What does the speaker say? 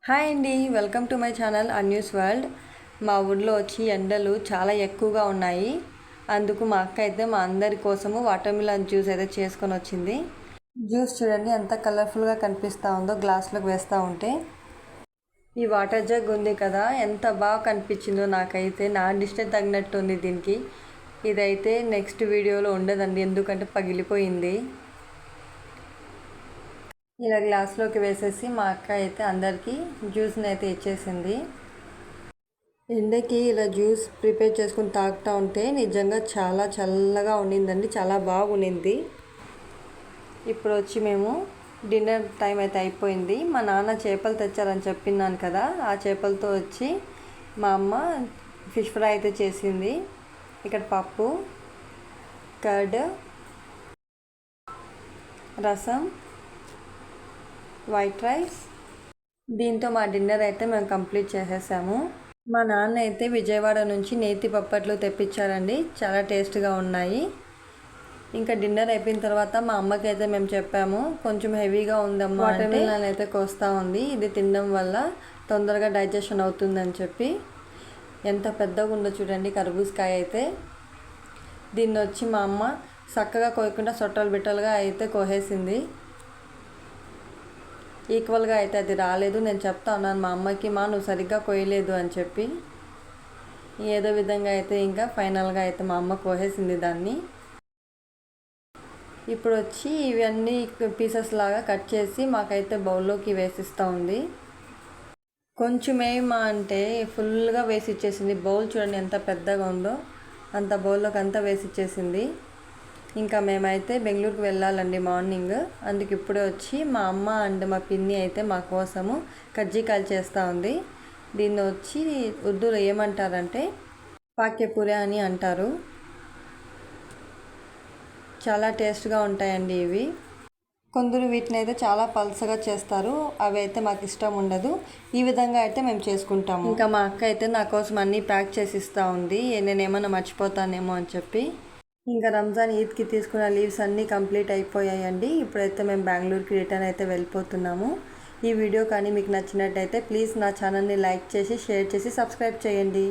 Hi అండి, welcome to my channel అన్యూస్ world. మా ఊళ్ళో వచ్చి ఎండలు చాలా ఎక్కువగా ఉన్నాయి. అందుకు మా అక్క అయితే మా అందరి కోసము వాటర్ మిలన్ జ్యూస్ అయితే చేసుకొని వచ్చింది. జ్యూస్ చూడండి ఎంత కలర్ఫుల్గా కనిపిస్తూ ఉందో గ్లాస్లోకి వేస్తూ ఉంటే. ఈ వాటర్ జగ్ ఉంది కదా, ఎంత బాగా కనిపించిందో నాకైతే. నా డిస్టే తగినట్టు ఉంది దీనికి. ఇదైతే నెక్స్ట్ వీడియోలో ఉండదండి, ఎందుకంటే పగిలిపోయింది. ఇలా గ్లాస్లోకి వేసేసి మా అక్క అయితే అందరికీ జ్యూస్ని అయితే ఇచ్చేసింది. ఎండకి ఇలా జ్యూస్ ప్రిపేర్ చేసుకుని తాగుతూ ఉంటే నిజంగా చాలా చల్లగా ఉండిందండి, చాలా బాగుండింది. ఇప్పుడు వచ్చి మేము డిన్నర్ టైం అయితే అయిపోయింది. మా నాన్న చేపలు తెచ్చారని చెప్పినాను కదా, ఆ చేపలతో వచ్చి మా అమ్మ ఫిష్ ఫ్రై అయితే చేసింది. ఇక్కడ పప్పు, కర్డ్, రసం, వైట్ రైస్. దీంతో మా డిన్నర్ అయితే మేము కంప్లీట్ చేసేసాము. మా నాన్న అయితే విజయవాడ నుంచి నేతి పప్పట్లు తెప్పించారండి, చాలా టేస్ట్గా ఉన్నాయి. ఇంకా డిన్నర్ అయిపోయిన తర్వాత మా అమ్మకి అయితే మేము చెప్పాము, కొంచెం హెవీగా ఉందమ్మా, వాటర్ మిలన్ అయితే కోస్తూ ఉంది, ఇది తినడం వల్ల తొందరగా డైజెషన్ అవుతుందని చెప్పి. ఎంత పెద్దగా ఉందో చూడండి కర్బూజకాయ అయితే. దీన్ని వచ్చి మా అమ్మ చక్కగా కోయకుండా సొట్టలు బిట్టలుగా అయితే కోసేసింది. ఈక్వల్గా అయితే అది రాలేదు. నేను చెప్తా ఉన్నాను మా అమ్మకి, నువ్వు సరిగ్గా కోయలేదు అని చెప్పి. ఏదో విధంగా అయితే ఇంకా ఫైనల్గా అయితే మా అమ్మ కోసేసింది దాన్ని. ఇప్పుడు వచ్చి ఇవన్నీ పీసెస్ లాగా కట్ చేసి మాకైతే బౌల్లోకి వేసిస్తూ ఉంది. కొంచెమేమా అంటే ఫుల్గా వేసి ఇచ్చేసింది. బౌల్ చూడండి ఎంత పెద్దగా ఉందో, అంత బౌల్లోకి అంతా వేసి ఇచ్చేసింది. ఇంకా మేమైతే బెంగళూరుకి వెళ్ళాలండి మార్నింగ్. అందుకు ఇప్పుడే వచ్చి మా అమ్మ అండ్ మా పిన్ని అయితే మా కోసము కజ్జికాయలు చేస్తూ ఉంది. దీన్ని వచ్చి ఉర్దూలో ఏమంటారంటే పాక్యపూరి అని అంటారు. చాలా టేస్ట్గా ఉంటాయండి ఇవి. కొందరు వీటిని అయితే చాలా పల్సగా చేస్తారు, అవి అయితే మాకు ఇష్టం ఉండదు. ఈ విధంగా అయితే మేము చేసుకుంటాము. ఇంకా మా అక్క అయితే నా కోసం అన్నీ ప్యాక్ చేసి ఇస్తూ ఉంది, నేనేమన్నా మర్చిపోతానేమో అని చెప్పి. ఇంకా రంజాన్ ఈద్కి తీసుకున్న లీవ్స్ అన్నీ కంప్లీట్ అయిపోయాయండి. ఇప్పుడైతే మేము బెంగళూరుకి రిటర్న్ అయితే వెళ్ళిపోతున్నాము. ఈ వీడియో కానీ మీకు నచ్చినట్టయితే ప్లీజ్ నా ఛానల్ని లైక్ చేసి, షేర్ చేసి, సబ్స్క్రైబ్ చేయండి.